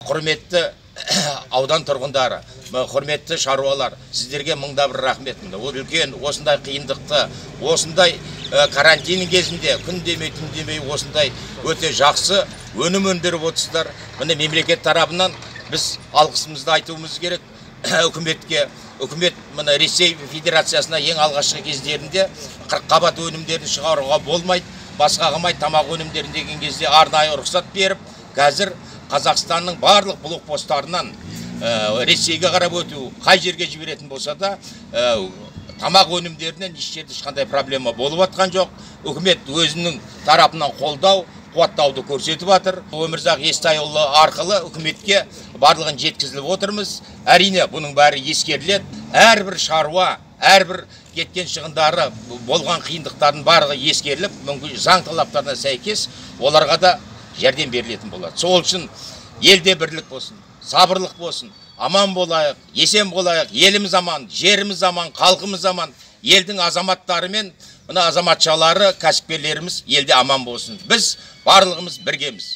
Құрметті аудан тұрғындары, құрметті шаруалар, сіздерге мыңда бір рахмет. Үлкен осындай қиындықты, осындай карантин кезінде күн демей түн демей осындай өте жақсы өнім өндіріп отырсыздар. Міне мемлекет тарапынан біз алғысымызды айтуымыз керек үкіметке. Үкімет мына Ресей Федерациясына ең алғашқы кездерінде 40 қабат өнімдерін шығаруға болмайды, басқа қылмай тамақ өнімдерін деген кезде арнайы рұқсат беріп, қазір Қазақстанның барлық блокпосттарынан Ресейге қарап өту, қай жерге жіберетін болса да, тамақ өнімдерінен ешқандай проблема болып атқан жоқ. Үкімет өзінің тарапынан қолдау, қуаттауды көрсетіп жатыр. Өмірзақ Естайұлы арқылы үкіметке барлығын жеткізіліп отырмыз. Әрине, бұның бәрі ескеріледі. Әрбір шаруа, әрбір кеткен шығындары, болған қиындықтардың барлығы ескеріліп, заң талаптарына сәйкес оларға да жәрдем берілетін болады. Сол үшін елде бірлік болсын, сабырлық болсын, аман болайық, есен болайық, еліміз аман, жеріміз аман, халқымыз аман, елдің азаматтары мен мына азаматшалары, кәсіпкерлеріміз елде аман болсын. Біз барлығымыз біргеміз.